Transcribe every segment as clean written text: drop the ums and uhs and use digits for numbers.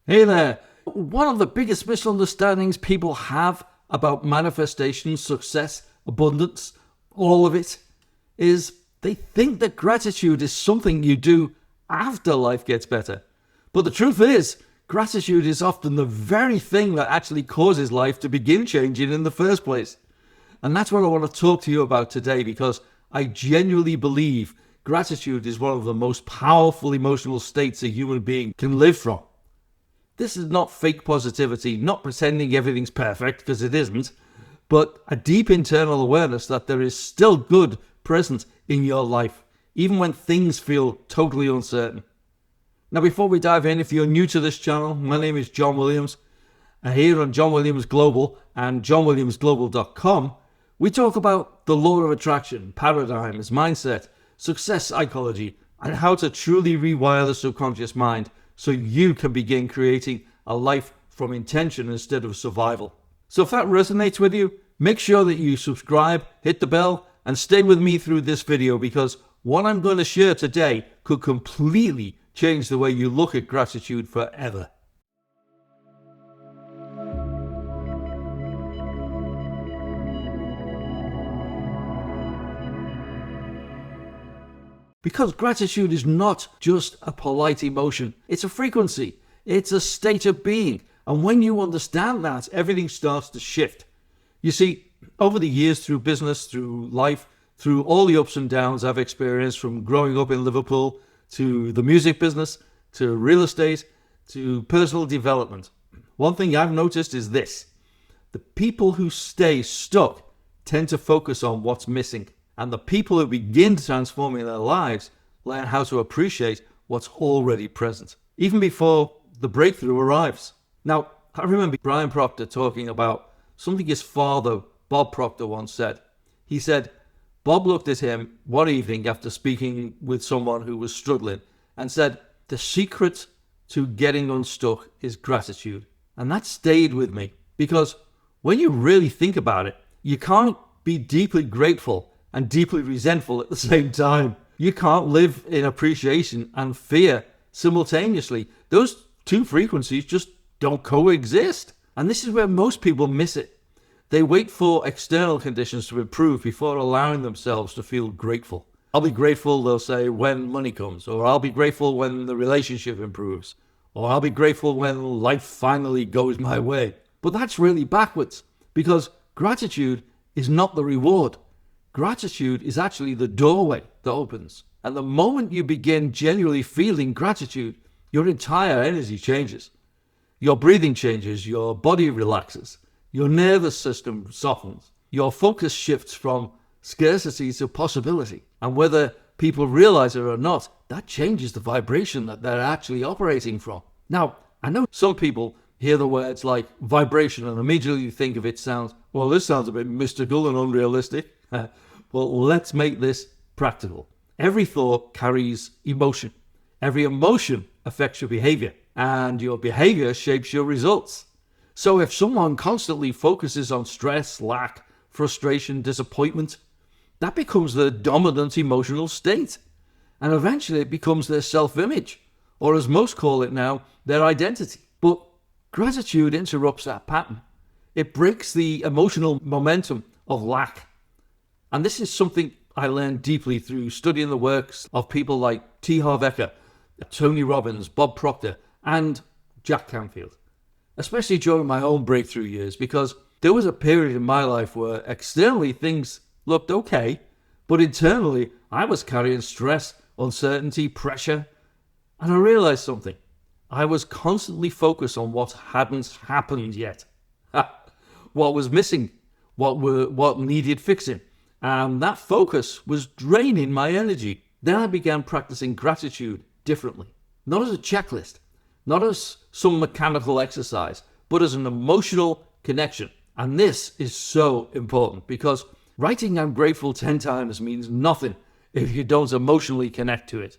Hey there. One of the biggest misunderstandings people have about manifestation, success, abundance, all of it, is they think that gratitude is something you do after life gets better. But the truth is, gratitude is often the very thing that actually causes life to begin changing in the first place. And that's what I want to talk to you about today, because I genuinely believe gratitude is one of the most powerful emotional states a human being can live from. This is not fake positivity, not pretending everything's perfect, because it isn't, but a deep internal awareness that there is still good present in your life, even when things feel totally uncertain. Now, before we dive in, if you're new to this channel, my name is John Williams, and here on John Williams Global and johnwilliamsglobal.com, we talk about the law of attraction, paradigms, mindset, success psychology, and how to truly rewire the subconscious mind so you can begin creating a life from intention instead of survival. So if that resonates with you, make sure that you subscribe, hit the bell, and stay with me through this video, because what I'm going to share today could completely change the way you look at gratitude forever. Because gratitude is not just a polite emotion, it's a frequency, it's a state of being. And when you understand that, everything starts to shift. You see, over the years, through business, through life, through all the ups and downs I've experienced, from growing up in Liverpool to the music business, to real estate, to personal development, one thing I've noticed is this: the people who stay stuck tend to focus on what's missing. And the people who begin transforming their lives learn how to appreciate what's already present, even before the breakthrough arrives. Now, I remember Bob Proctor talking about something his father, Bob Proctor, once said. He said, Bob looked at him one evening after speaking with someone who was struggling and said, "The secret to getting unstuck is gratitude." And that stayed with me, because when you really think about it, you can't be deeply grateful and deeply resentful at the same time. You can't live in appreciation and fear simultaneously. Those two frequencies just don't coexist. And this is where most people miss it. They wait for external conditions to improve before allowing themselves to feel grateful. I'll be grateful, they'll say, when money comes, or I'll be grateful when the relationship improves, or I'll be grateful when life finally goes my way. But that's really backwards, because gratitude is not the reward. Gratitude is actually the doorway that opens. And the moment you begin genuinely feeling gratitude, your entire energy changes. Your breathing changes, your body relaxes, your nervous system softens, your focus shifts from scarcity to possibility. And whether people realize it or not, that changes the vibration that they're actually operating from. Now, I know some people hear the words like vibration and immediately think of it sounds, well, this sounds a bit mystical and unrealistic. Well, let's make this practical. Every thought carries emotion. Every emotion affects your behavior, and your behavior shapes your results. So if someone constantly focuses on stress, lack, frustration, disappointment, that becomes their dominant emotional state. And eventually it becomes their self-image, or as most call it now, their identity. But gratitude interrupts that pattern. It breaks the emotional momentum of lack. And this is something I learned deeply through studying the works of people like Harv Eker, Tony Robbins, Bob Proctor, and Jack Canfield, especially during my own breakthrough years, because there was a period in my life where externally things looked okay, but internally I was carrying stress, uncertainty, pressure, and I realized something. I was constantly focused on what hadn't happened yet, what was missing, what needed fixing. And that focus was draining my energy. Then I began practicing gratitude differently. Not as a checklist, not as some mechanical exercise, but as an emotional connection. And this is so important, because writing "I'm grateful" 10 times means nothing if you don't emotionally connect to it.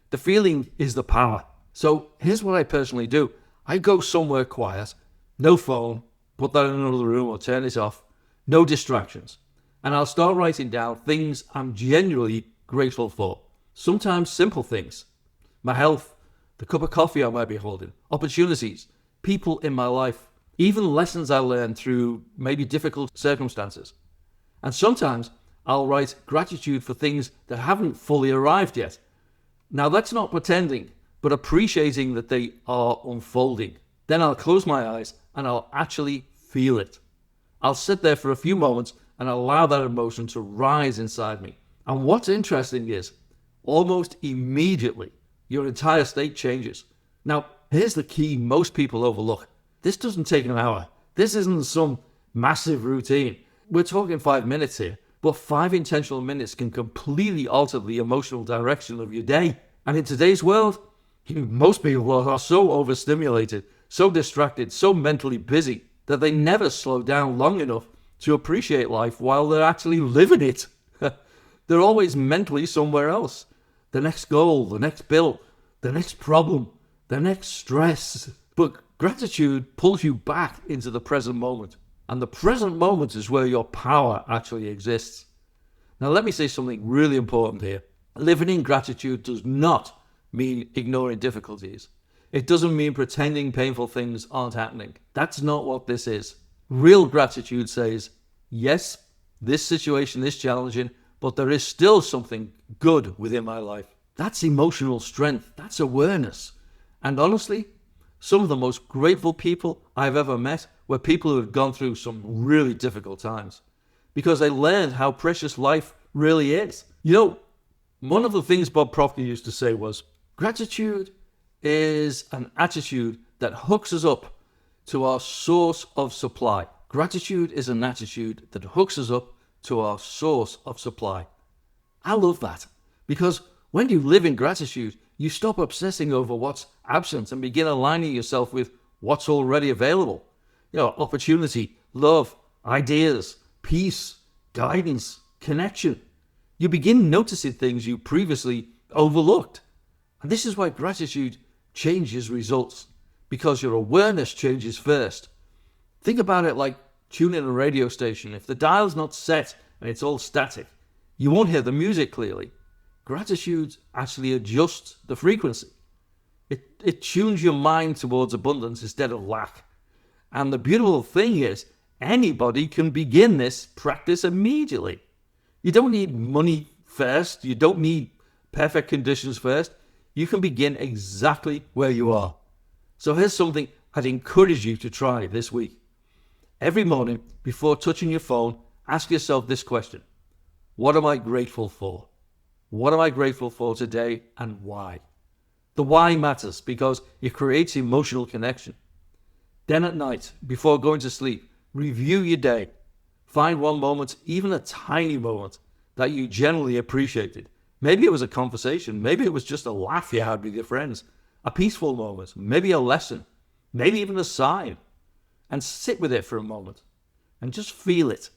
The feeling is the power. So here's what I personally do. I go somewhere quiet, no phone, put that in another room or turn it off, no distractions. And I'll start writing down things I'm genuinely grateful for. Sometimes simple things. My health, the cup of coffee I might be holding, opportunities, people in my life, even lessons I learned through maybe difficult circumstances. And sometimes I'll write gratitude for things that haven't fully arrived yet. Now that's not pretending, but appreciating that they are unfolding. Then I'll close my eyes and I'll actually feel it. I'll sit there for a few moments and allow that emotion to rise inside me. And what's interesting is, almost immediately, your entire state changes. Now, here's the key most people overlook. This doesn't take an hour. This isn't some massive routine. We're talking 5 minutes here, but 5 intentional minutes can completely alter the emotional direction of your day. And in today's world, most people are so overstimulated, so distracted, so mentally busy that they never slow down long enough to appreciate life while they're actually living it. They're always mentally somewhere else. The next goal, the next bill, the next problem, the next stress. But gratitude pulls you back into the present moment. And the present moment is where your power actually exists. Now let me say something really important here. Living in gratitude does not mean ignoring difficulties. It doesn't mean pretending painful things aren't happening. That's not what this is. Real gratitude says, yes, this situation is challenging, but there is still something good within my life. That's emotional strength. That's awareness. And honestly, some of the most grateful people I've ever met were people who had gone through some really difficult times because they learned how precious life really is. You know, one of the things Bob Proctor used to say was, gratitude is an attitude that hooks us up to our source of supply. Gratitude is an attitude that hooks us up to our source of supply. I love that because when you live in gratitude, you stop obsessing over what's absent and begin aligning yourself with what's already available. You know, opportunity, love, ideas, peace, guidance, connection. You begin noticing things you previously overlooked. And this is why gratitude changes results, because your awareness changes first. Think about it like tuning a radio station. If the dial's not set and it's all static, you won't hear the music clearly. Gratitude actually adjusts the frequency. It tunes your mind towards abundance instead of lack. And the beautiful thing is, anybody can begin this practice immediately. You don't need money first. You don't need perfect conditions first. You can begin exactly where you are. So here's something I'd encourage you to try this week. Every morning, before touching your phone, ask yourself this question. What am I grateful for? What am I grateful for today and why? The why matters because it creates emotional connection. Then at night, before going to sleep, review your day. Find one moment, even a tiny moment, that you genuinely appreciated. Maybe it was a conversation. Maybe it was just a laugh you had with your friends. A peaceful moment. Maybe a lesson. Maybe even a sign. And sit with it for a moment. And just feel it.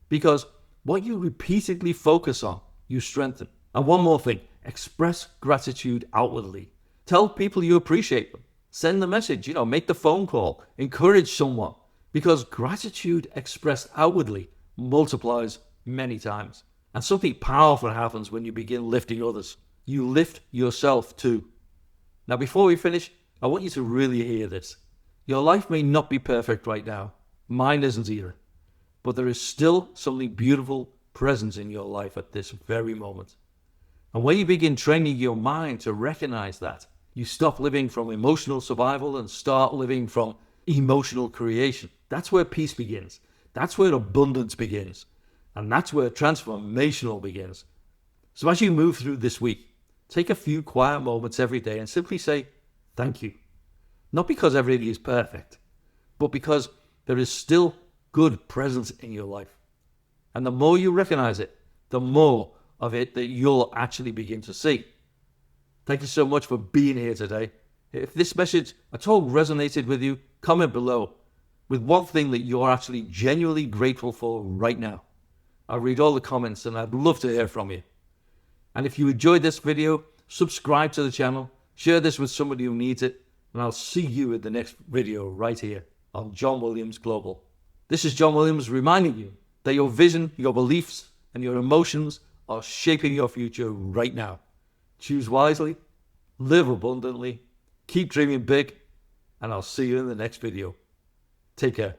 Because what you repeatedly focus on, you strengthen. And one more thing. Express gratitude outwardly. Tell people you appreciate them. Send the message. Make the phone call. Encourage someone. Because gratitude expressed outwardly multiplies many times. And something powerful happens when you begin lifting others. You lift yourself too. Now, before we finish, I want you to really hear this. Your life may not be perfect right now. Mine isn't either. But there is still something beautiful present in your life at this very moment. And when you begin training your mind to recognize that, you stop living from emotional survival and start living from emotional creation. That's where peace begins. That's where abundance begins. And that's where transformational begins. So as you move through this week, take a few quiet moments every day and simply say, thank you. Not because everything is perfect, but because there is still good presence in your life. And the more you recognize it, the more of it that you'll actually begin to see. Thank you so much for being here today. If this message at all resonated with you, comment below with one thing that you're actually genuinely grateful for right now. I'll read all the comments and I'd love to hear from you. And if you enjoyed this video, subscribe to the channel, share this with somebody who needs it, and I'll see you in the next video right here on John Williams Global. This is John Williams reminding you that your vision, your beliefs, and your emotions are shaping your future right now. Choose wisely, live abundantly, keep dreaming big, and I'll see you in the next video. Take care.